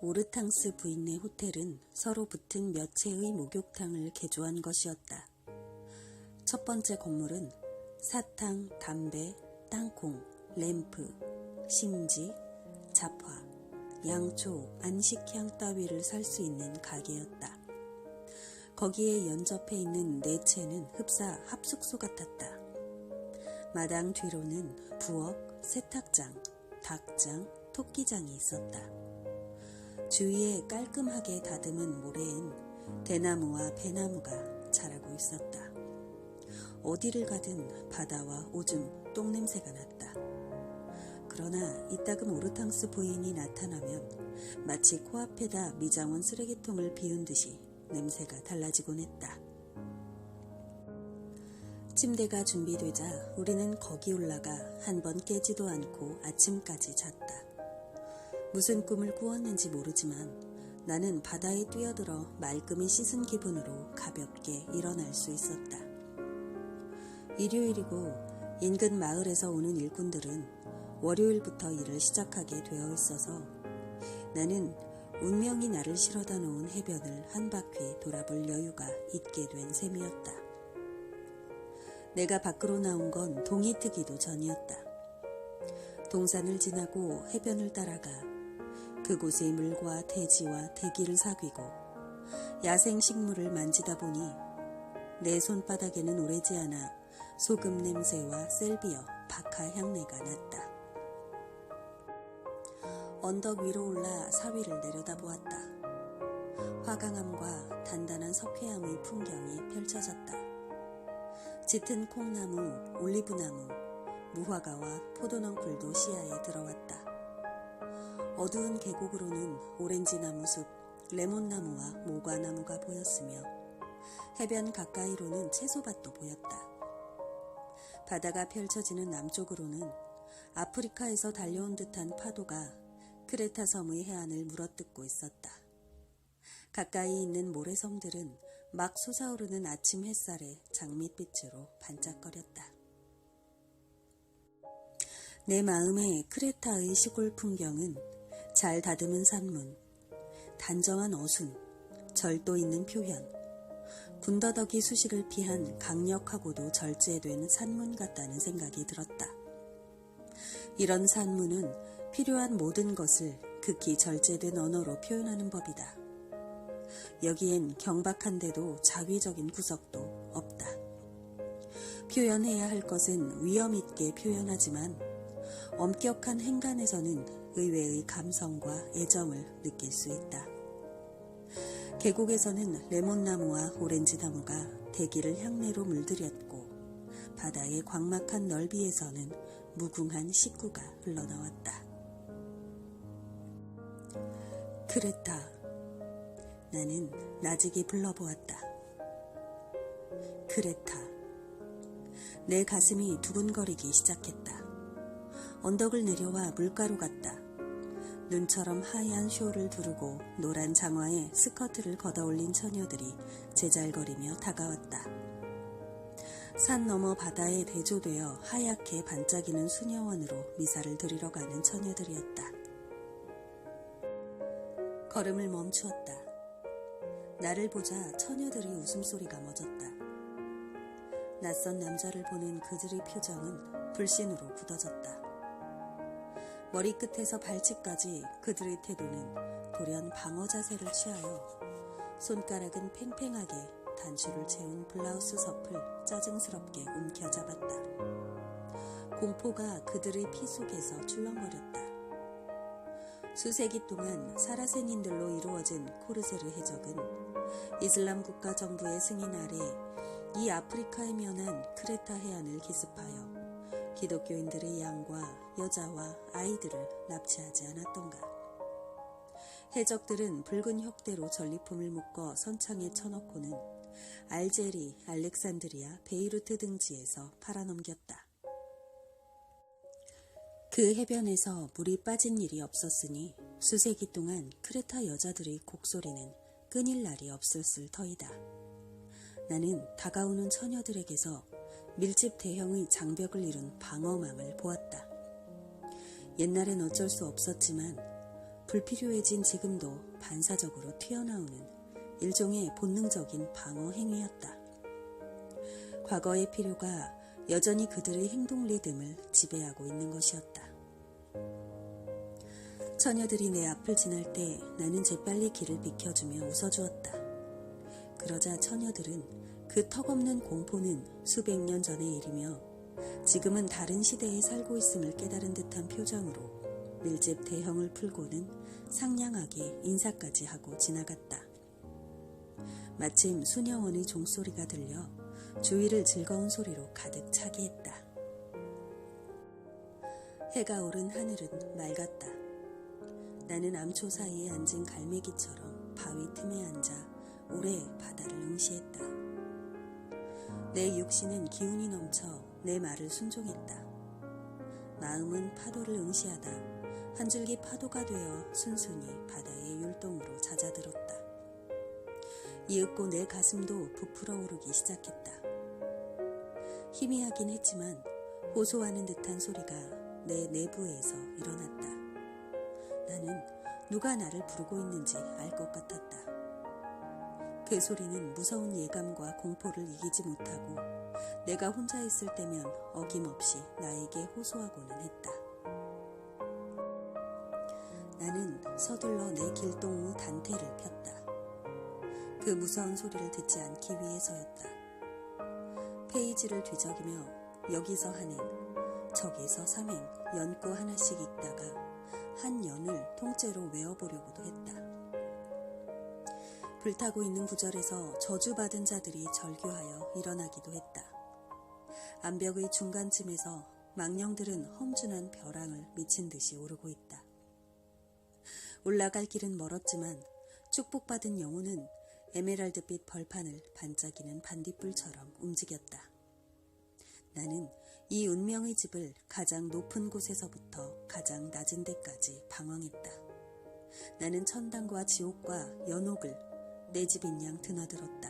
오르탕스 부인네 호텔은 서로 붙은 몇 채의 목욕탕을 개조한 것이었다. 첫 번째 건물은 사탕, 담배, 땅콩, 램프, 심지, 잡화, 양초, 안식향 따위를 살 수 있는 가게였다. 거기에 연접해 있는 네 채는 흡사 합숙소 같았다. 마당 뒤로는 부엌, 세탁장, 닭장, 토끼장이 있었다. 주위에 깔끔하게 다듬은 모래엔 대나무와 배나무가 자라고 있었다. 어디를 가든 바다와 오줌, 똥냄새가 났다. 그러나 이따금 오르탕스 부인이 나타나면 마치 코앞에다 미장원 쓰레기통을 비운 듯이 냄새가 달라지곤 했다. 침대가 준비되자 우리는 거기 올라가 한 번 깨지도 않고 아침까지 잤다. 무슨 꿈을 꾸었는지 모르지만 나는 바다에 뛰어들어 말끔히 씻은 기분으로 가볍게 일어날 수 있었다. 일요일이고 인근 마을에서 오는 일꾼들은 월요일부터 일을 시작하게 되어 있어서 나는 운명이 나를 실어다 놓은 해변을 한 바퀴 돌아볼 여유가 있게 된 셈이었다. 내가 밖으로 나온 건 동이 트기도 전이었다. 동산을 지나고 해변을 따라가 그곳의 물과 대지와 대기를 사귀고 야생 식물을 만지다 보니 내 손바닥에는 오래지 않아 소금 냄새와 셀비어, 박하 향내가 났다. 언덕 위로 올라 사위를 내려다보았다. 화강암과 단단한 석회암의 풍경이 펼쳐졌다. 짙은 콩나무, 올리브나무, 무화과와 포도넝쿨도 시야에 들어왔다. 어두운 계곡으로는 오렌지나무 숲, 레몬나무와 모과나무가 보였으며 해변 가까이로는 채소밭도 보였다. 바다가 펼쳐지는 남쪽으로는 아프리카에서 달려온 듯한 파도가 크레타 섬의 해안을 물어뜯고 있었다. 가까이 있는 모래섬들은 막 솟아오르는 아침 햇살에 장밋빛으로 반짝거렸다. 내 마음의 크레타의 시골 풍경은 잘 다듬은 산문, 단정한 어순, 절도 있는 표현, 군더더기 수식을 피한 강력하고도 절제된 산문 같다는 생각이 들었다. 이런 산문은 필요한 모든 것을 극히 절제된 언어로 표현하는 법이다. 여기엔 경박한데도 자위적인 구석도 없다. 표현해야 할 것은 위험 있게 표현하지만 엄격한 행간에서는 의외의 감성과 애정을 느낄 수 있다. 계곡에서는 레몬나무와 오렌지나무가 대기를 향내로 물들였고 바다의 광막한 넓이에서는 무궁한 식구가 흘러나왔다. 크레타, 나는 나직이 불러보았다. 크레타. 내 가슴이 두근거리기 시작했다. 언덕을 내려와 물가로 갔다. 눈처럼 하얀 쇼를 두르고 노란 장화에 스커트를 걷어올린 처녀들이 제잘거리며 다가왔다. 산 너머 바다에 대조되어 하얗게 반짝이는 수녀원으로 미사를 드리러 가는 처녀들이었다. 걸음을 멈추었다. 나를 보자 처녀들의 웃음소리가 멎었다. 낯선 남자를 보는 그들의 표정은 불신으로 굳어졌다. 머리끝에서 발치까지 그들의 태도는 돌연 방어 자세를 취하여 손가락은 팽팽하게 단추를 채운 블라우스 섭을 짜증스럽게 움켜잡았다. 공포가 그들의 피 속에서 출렁거렸다. 수세기 동안 사라센인들로 이루어진 코르세르 해적은 이슬람 국가 정부의 승인 아래 이 아프리카에 면한 크레타 해안을 기습하여 기독교인들의 양과 여자와 아이들을 납치하지 않았던가. 해적들은 붉은 혁대로 전리품을 묶어 선창에 쳐넣고는 알제리, 알렉산드리아, 베이루트 등지에서 팔아넘겼다. 그 해변에서 물이 빠진 일이 없었으니 수세기 동안 크레타 여자들의 곡소리는 끊일 날이 없었을 터이다. 나는 다가오는 처녀들에게서 밀집 대형의 장벽을 이룬 방어망을 보았다. 옛날엔 어쩔 수 없었지만 불필요해진 지금도 반사적으로 튀어나오는 일종의 본능적인 방어 행위였다. 과거의 필요가 여전히 그들의 행동 리듬을 지배하고 있는 것이었다. 처녀들이 내 앞을 지날 때 나는 재빨리 길을 비켜주며 웃어주었다. 그러자 처녀들은 그 턱없는 공포는 수백 년 전의 일이며 지금은 다른 시대에 살고 있음을 깨달은 듯한 표정으로 밀집 대형을 풀고는 상냥하게 인사까지 하고 지나갔다. 마침 수녀원의 종소리가 들려 주위를 즐거운 소리로 가득 차게 했다. 해가 오른 하늘은 맑았다. 나는 암초 사이에 앉은 갈매기처럼 바위 틈에 앉아 오래 바다를 응시했다. 내 육신은 기운이 넘쳐 내 말을 순종했다. 마음은 파도를 응시하다 한 줄기 파도가 되어 순순히 바다의 율동으로 잦아들었다. 이윽고 내 가슴도 부풀어 오르기 시작했다. 희미하긴 했지만 호소하는 듯한 소리가 내 내부에서 일어났다. 나는 누가 나를 부르고 있는지 알 것 같았다. 그 소리는 무서운 예감과 공포를 이기지 못하고 내가 혼자 있을 때면 어김없이 나에게 호소하고는 했다. 나는 서둘러 내 길동무 단테를 폈다. 그 무서운 소리를 듣지 않기 위해서였다. 페이지를 뒤적이며 여기서 한 행, 저기서 3행 연구 하나씩 읽다가 한 연을 통째로 외워보려고도 했다. 불타고 있는 구절에서 저주받은 자들이 절규하여 일어나기도 했다. 암벽의 중간쯤에서 망령들은 험준한 벼랑을 미친 듯이 오르고 있다. 올라갈 길은 멀었지만 축복받은 영혼은 에메랄드빛 벌판을 반짝이는 반딧불처럼 움직였다. 나는 이 운명의 집을 가장 높은 곳에서부터 가장 낮은 데까지 방황했다. 나는 천당과 지옥과 연옥을 내 집인 양 드나들었다.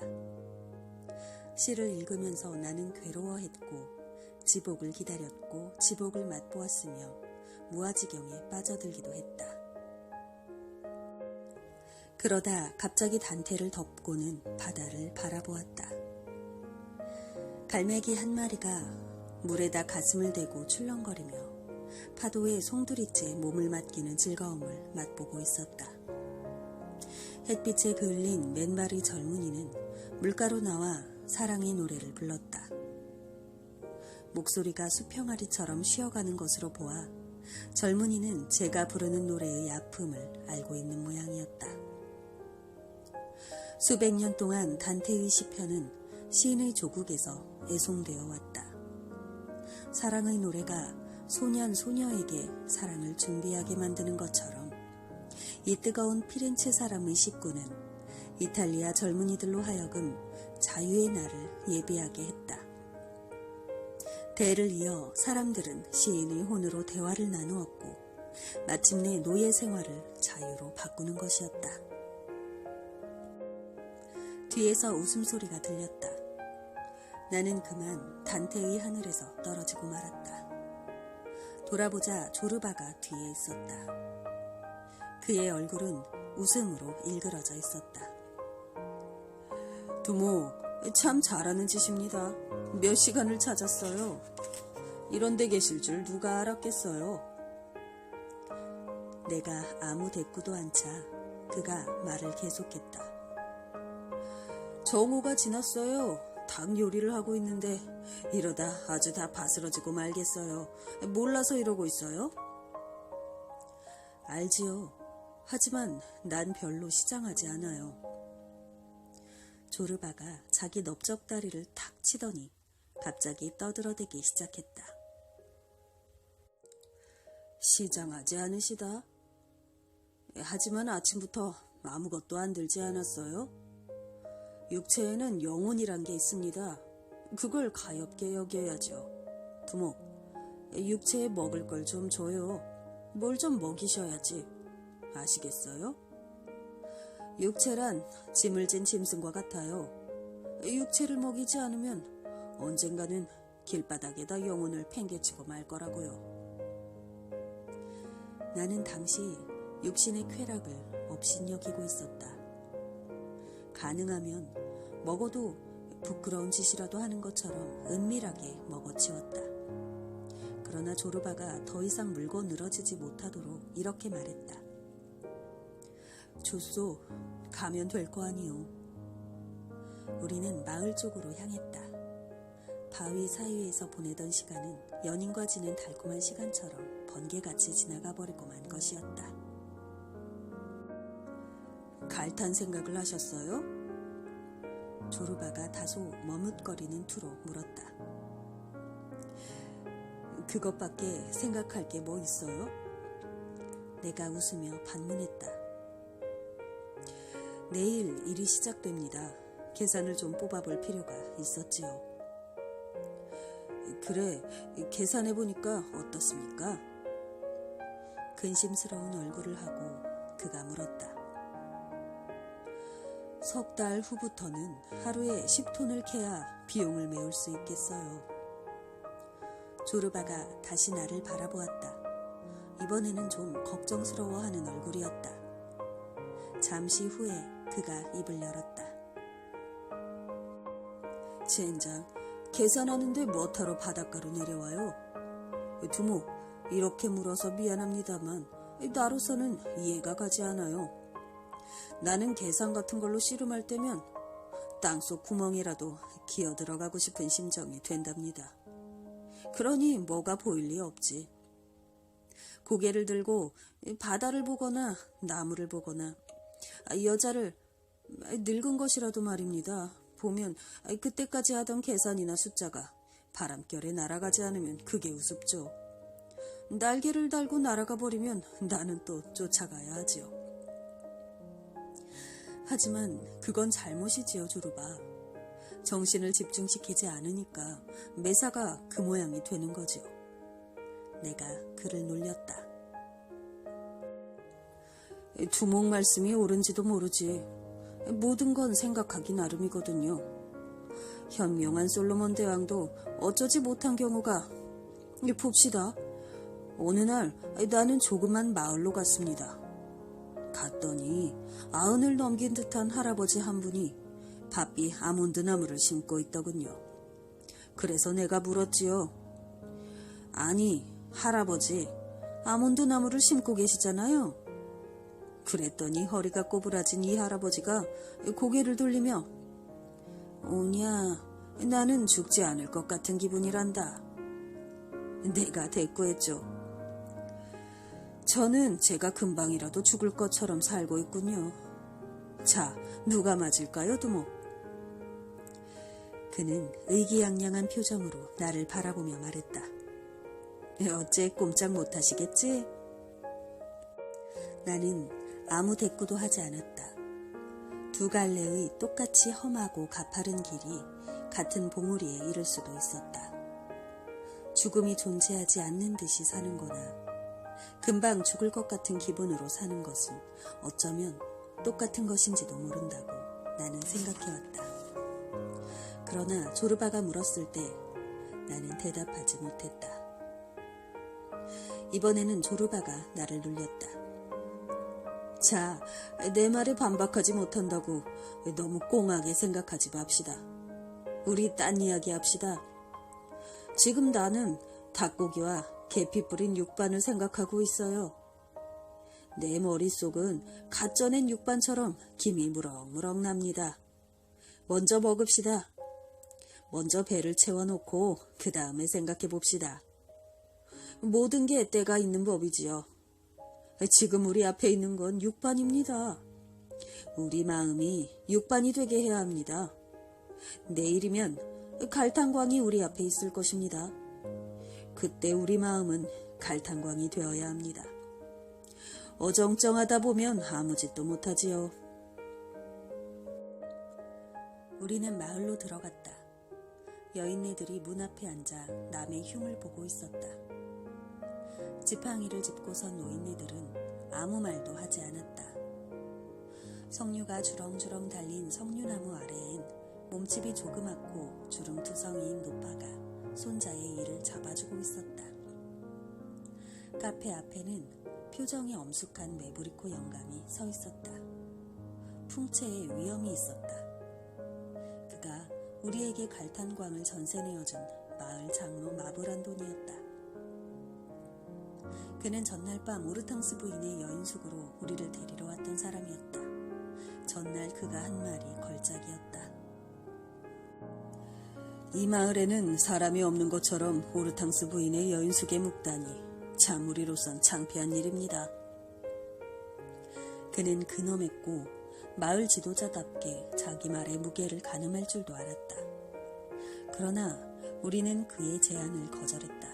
시를 읽으면서 나는 괴로워했고 지복을 기다렸고 지복을 맛보았으며 무아지경에 빠져들기도 했다. 그러다 갑자기 단테를 덮고는 바다를 바라보았다. 갈매기 한 마리가 물에다 가슴을 대고 출렁거리며 파도에 송두리째 몸을 맡기는 즐거움을 맛보고 있었다. 햇빛에 그을린 맨발의 젊은이는 물가로 나와 사랑의 노래를 불렀다. 목소리가 수평아리처럼 쉬어가는 것으로 보아 젊은이는 제가 부르는 노래의 아픔을 알고 있는 모양이었다. 수백 년 동안 단테의 시편은 시인의 조국에서 애송되어 왔다. 사랑의 노래가 소년 소녀에게 사랑을 준비하게 만드는 것처럼 이 뜨거운 피렌체 사람의 식구는 이탈리아 젊은이들로 하여금 자유의 날을 예비하게 했다. 대를 이어 사람들은 시인의 혼으로 대화를 나누었고 마침내 노예 생활을 자유로 바꾸는 것이었다. 뒤에서 웃음소리가 들렸다. 나는 그만 단테의 하늘에서 떨어지고 말았다. 돌아보자 조르바가 뒤에 있었다. 그의 얼굴은 웃음으로 일그러져 있었다. 두목, 참 잘하는 짓입니다. 몇 시간을 찾았어요. 이런 데 계실 줄 누가 알았겠어요. 내가 아무 대꾸도 않자 그가 말을 계속했다. 정오가 지났어요. 닭 요리를 하고 있는데 이러다 아주 다 바스러지고 말겠어요. 몰라서 이러고 있어요? 알지요. 하지만 난 별로 시장하지 않아요. 조르바가 자기 넓적다리를 탁 치더니 갑자기 떠들어대기 시작했다. 시장하지 않으시다. 하지만 아침부터 아무것도 안 들지 않았어요? 육체에는 영혼이란 게 있습니다. 그걸 가엾게 여겨야죠. 두목, 육체에 먹을 걸 좀 줘요. 뭘 좀 먹이셔야지. 아시겠어요? 육체란 짐을 진 짐승과 같아요. 육체를 먹이지 않으면 언젠가는 길바닥에다 영혼을 팽개치고 말 거라고요. 나는 당시 육신의 쾌락을 업신여기고 있었다. 가능하면 먹어도 부끄러운 짓이라도 하는 것처럼 은밀하게 먹어치웠다. 그러나 조르바가 더 이상 물고 늘어지지 못하도록 이렇게 말했다. 좋소, 가면 될 거 아니오. 우리는 마을 쪽으로 향했다. 바위 사이에서 보내던 시간은 연인과 지낸 달콤한 시간처럼 번개같이 지나가 버리고 만 것이었다. 갈탄 생각을 하셨어요? 조르바가 다소 머뭇거리는 투로 물었다. 그것밖에 생각할 게 뭐 있어요? 내가 웃으며 반문했다. 내일 일이 시작됩니다. 계산을 좀 뽑아볼 필요가 있었지요. 그래, 계산해보니까 어떻습니까? 근심스러운 얼굴을 하고 그가 물었다. 석 달 후부터는 하루에 10톤을 캐야 비용을 메울 수 있겠어요. 조르바가 다시 나를 바라보았다. 이번에는 좀 걱정스러워하는 얼굴이었다. 잠시 후에 그가 입을 열었다. 젠장, 계산하는데 뭐하러 바닷가로 내려와요? 두목, 이렇게 물어서 미안합니다만 나로서는 이해가 가지 않아요. 나는 계산 같은 걸로 씨름할 때면 땅속 구멍이라도 기어 들어가고 싶은 심정이 된답니다. 그러니 뭐가 보일 리 없지. 고개를 들고 바다를 보거나 나무를 보거나 여자를 늙은 것이라도 말입니다. 보면 그때까지 하던 계산이나 숫자가 바람결에 날아가지 않으면 그게 우습죠. 날개를 달고 날아가 버리면 나는 또 쫓아가야 하지요. 하지만 그건 잘못이지요, 조르바. 정신을 집중시키지 않으니까 매사가 그 모양이 되는 거지요. 내가 그를 놀렸다. 두목 말씀이 옳은지도 모르지. 모든 건 생각하기 나름이거든요. 현명한 솔로몬 대왕도 어쩌지 못한 경우가 봅시다. 어느 날 나는 조그만 마을로 갔습니다. 갔더니 90을 넘긴 듯한 할아버지 한 분이 바삐 아몬드 나무를 심고 있더군요. 그래서 내가 물었지요. 아니, 할아버지, 아몬드 나무를 심고 계시잖아요. 그랬더니 허리가 꼬부라진 이 할아버지가 고개를 돌리며 오냐, 나는 죽지 않을 것 같은 기분이란다. 내가 대꾸했죠. 저는 제가 금방이라도 죽을 것처럼 살고 있군요. 자, 누가 맞을까요, 두목? 그는 의기양양한 표정으로 나를 바라보며 말했다. 어째 꼼짝 못하시겠지? 나는 아무 대꾸도 하지 않았다. 두 갈래의 똑같이 험하고 가파른 길이 같은 봉우리에 이를 수도 있었다. 죽음이 존재하지 않는 듯이 사는 거나 금방 죽을 것 같은 기분으로 사는 것은 어쩌면 똑같은 것인지도 모른다고 나는 생각해왔다. 그러나 조르바가 물었을 때 나는 대답하지 못했다. 이번에는 조르바가 나를 놀렸다. 자, 내 말에 반박하지 못한다고 너무 꽁하게 생각하지 맙시다. 우리 딴 이야기 합시다. 지금 나는 닭고기와 계피 뿌린 육반을 생각하고 있어요. 내 머릿속은 갓 쪄낸 육반처럼 김이 무럭무럭 납니다. 먼저 먹읍시다. 먼저 배를 채워놓고 그 다음에 생각해 봅시다. 모든 게 때가 있는 법이지요. 지금 우리 앞에 있는 건 육반입니다. 우리 마음이 육반이 되게 해야 합니다. 내일이면 갈탄광이 우리 앞에 있을 것입니다. 그때 우리 마음은 갈탄광이 되어야 합니다. 어정쩡하다 보면 아무 짓도 못하지요. 우리는 마을로 들어갔다. 여인네들이 문 앞에 앉아 남의 흉을 보고 있었다. 지팡이를 짚고 선 노인네들은 아무 말도 하지 않았다. 석류가 주렁주렁 달린 석류나무 아래엔 몸집이 조그맣고 주름투성이인 노파가 손자의 이를 잡아주고 있었다. 카페 앞에는 표정이 엄숙한 메부리코 영감이 서 있었다. 풍채에 위엄이 있었다. 그가 우리에게 갈탄광을 전세 내어준 마을 장로 마브란돈이었다. 그는 전날 밤 오르탕스 부인의 여인숙으로 우리를 데리러 왔던 사람이었다. 전날 그가 한 말이 걸작이었다. 이 마을에는 사람이 없는 것처럼 오르탕스 부인의 여인숙에 묵다니 참 우리로선 창피한 일입니다. 그는 근엄했고 마을 지도자답게 자기 말의 무게를 가늠할 줄도 알았다. 그러나 우리는 그의 제안을 거절했다.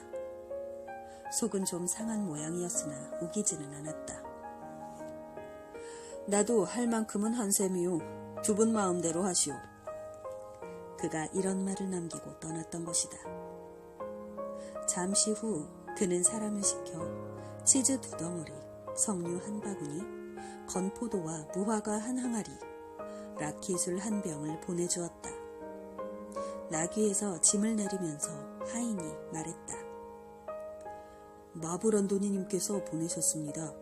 속은 좀 상한 모양이었으나 우기지는 않았다. 나도 할 만큼은 한 셈이요. 두 분 마음대로 하시오. 그가 이런 말을 남기고 떠났던 것이다. 잠시 후 그는 사람을 시켜 치즈 2덩어리, 석류 1바구니, 건포도와 무화과 1항아리, 락키술 1병을 보내주었다. 나귀에서 짐을 내리면서 하인이 말했다. 마브란도니님께서 보내셨습니다.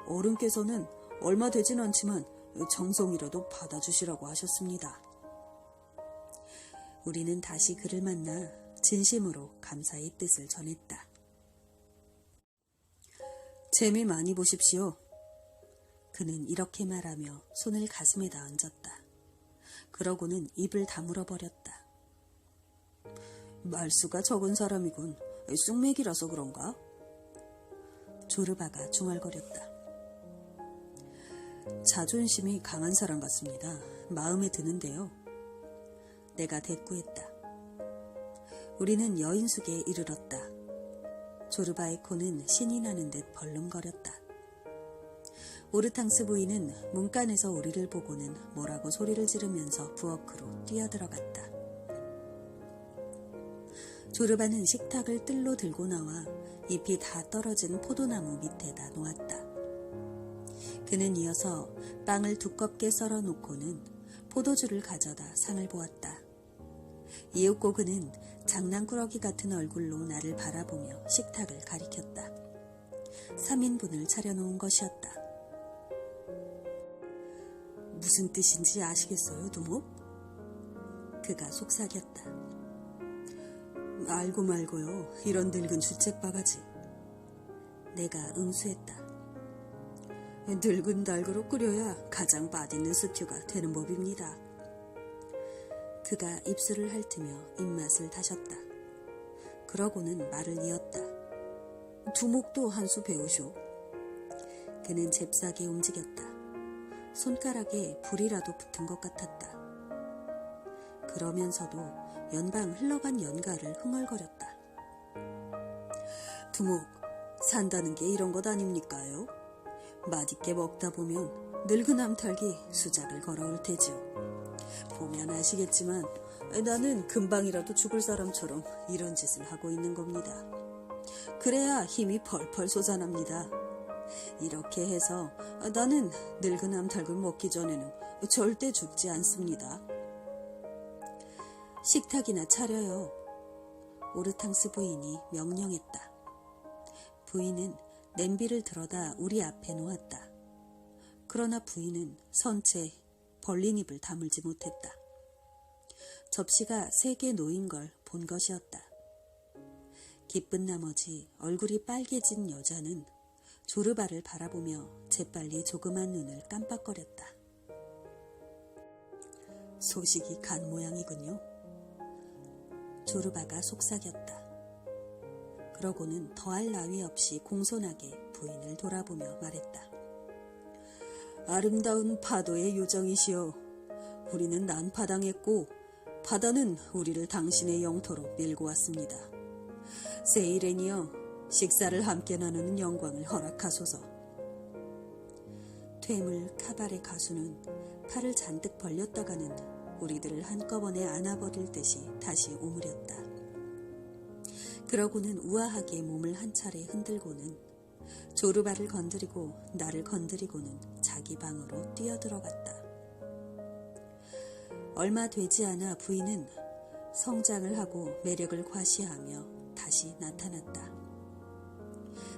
어른께서는 얼마 되진 않지만 정성이라도 받아주시라고 하셨습니다. 우리는 다시 그를 만나 진심으로 감사의 뜻을 전했다. 재미 많이 보십시오. 그는 이렇게 말하며 손을 가슴에다 얹었다. 그러고는 입을 다물어 버렸다. 말수가 적은 사람이군. 쑥맥이라서 그런가? 조르바가 중얼거렸다. 자존심이 강한 사람 같습니다. 마음에 드는데요. 내가 대꾸했다. 우리는 여인숙에 이르렀다. 조르바의 코는 신이 나는 듯 벌름거렸다. 오르탕스 부인은 문간에서 우리를 보고는 뭐라고 소리를 지르면서 부엌으로 뛰어들어갔다. 조르바는 식탁을 뜰로 들고 나와 잎이 다 떨어진 포도나무 밑에다 놓았다. 그는 이어서 빵을 두껍게 썰어 놓고는 포도주를 가져다 상을 보았다. 이윽고 그는 장난꾸러기 같은 얼굴로 나를 바라보며 식탁을 가리켰다. 3인분을 차려놓은 것이었다. 무슨 뜻인지 아시겠어요, 두목? 그가 속삭였다. 알고 말고요. 이런 늙은 주책바가지. 내가 응수했다. 늙은 닭으로 끓여야 가장 맛있는 스튜가 되는 법입니다. 그가 입술을 핥으며 입맛을 다셨다. 그러고는 말을 이었다. 두목도 한 수 배우쇼. 그는 잽싸게 움직였다. 손가락에 불이라도 붙은 것 같았다. 그러면서도 연방 흘러간 연가를 흥얼거렸다. 두목, 산다는 게 이런 것 아닙니까요? 맛있게 먹다 보면 늙은 암탉이 수작을 걸어올 테죠. 보면 아시겠지만 나는 금방이라도 죽을 사람처럼 이런 짓을 하고 있는 겁니다. 그래야 힘이 펄펄 솟아납니다. 이렇게 해서 나는 늙은 암탉을 먹기 전에는 절대 죽지 않습니다. 식탁이나 차려요. 오르탕스 부인이 명령했다. 부인은 냄비를 들어다 우리 앞에 놓았다. 그러나 부인은 선체 벌린 입을 다물지 못했다. 접시가 3개 놓인 걸 본 것이었다. 기쁜 나머지 얼굴이 빨개진 여자는 조르바를 바라보며 재빨리 조그만 눈을 깜빡거렸다. 소식이 간 모양이군요. 조르바가 속삭였다. 그러고는 더할 나위 없이 공손하게 부인을 돌아보며 말했다. 아름다운 파도의 요정이시여. 우리는 난파당했고 바다는 우리를 당신의 영토로 밀고 왔습니다. 세이렌이여, 식사를 함께 나누는 영광을 허락하소서. 퇴물 카바레 가수는 팔을 잔뜩 벌렸다가는 우리들을 한꺼번에 안아버릴 듯이 다시 오므렸다. 그러고는 우아하게 몸을 한 차례 흔들고는 조르바를 건드리고 나를 건드리고는 자기 방으로 뛰어들어갔다. 얼마 되지 않아 부인은 성장을 하고 매력을 과시하며 다시 나타났다.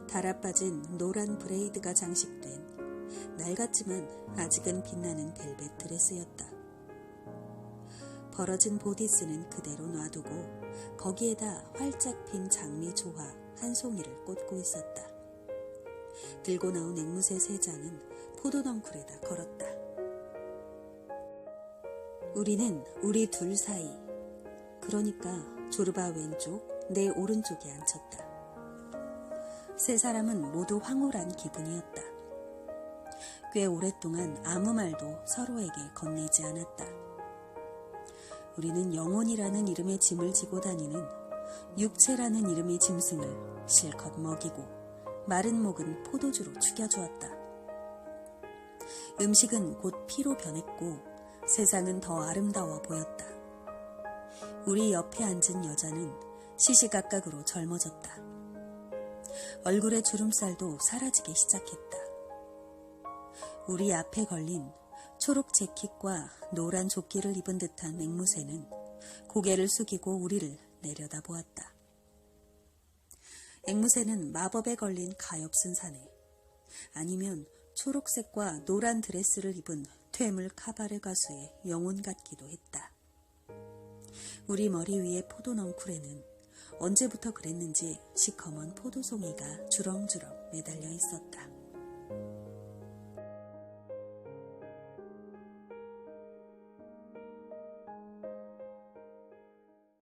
달아빠진 노란 브레이드가 장식된 낡았지만 아직은 빛나는 벨벳 드레스였다. 벌어진 보디스는 그대로 놔두고 거기에다 활짝 핀 장미 조화 한 송이를 꽂고 있었다. 들고 나온 앵무새 3장은 포도넝쿨에다 걸었다. 우리는 우리 둘 사이, 그러니까 조르바 왼쪽, 내 오른쪽에 앉혔다. 3사람은 모두 황홀한 기분이었다. 꽤 오랫동안 아무 말도 서로에게 건네지 않았다. 우리는 영혼이라는 이름의 짐을 지고 다니는 육체라는 이름의 짐승을 실컷 먹이고 마른 목은 포도주로 죽여주었다. 음식은 곧 피로 변했고 세상은 더 아름다워 보였다. 우리 옆에 앉은 여자는 시시각각으로 젊어졌다. 얼굴의 주름살도 사라지기 시작했다. 우리 앞에 걸린 초록 재킷과 노란 조끼를 입은 듯한 앵무새는 고개를 숙이고 우리를 내려다보았다. 앵무새는 마법에 걸린 가엾은 사내, 아니면 초록색과 노란 드레스를 입은 퇴물 카바레 가수의 영혼 같기도 했다. 우리 머리 위에 포도넝쿨에는 언제부터 그랬는지 시커먼 포도송이가 주렁주렁 매달려 있었다.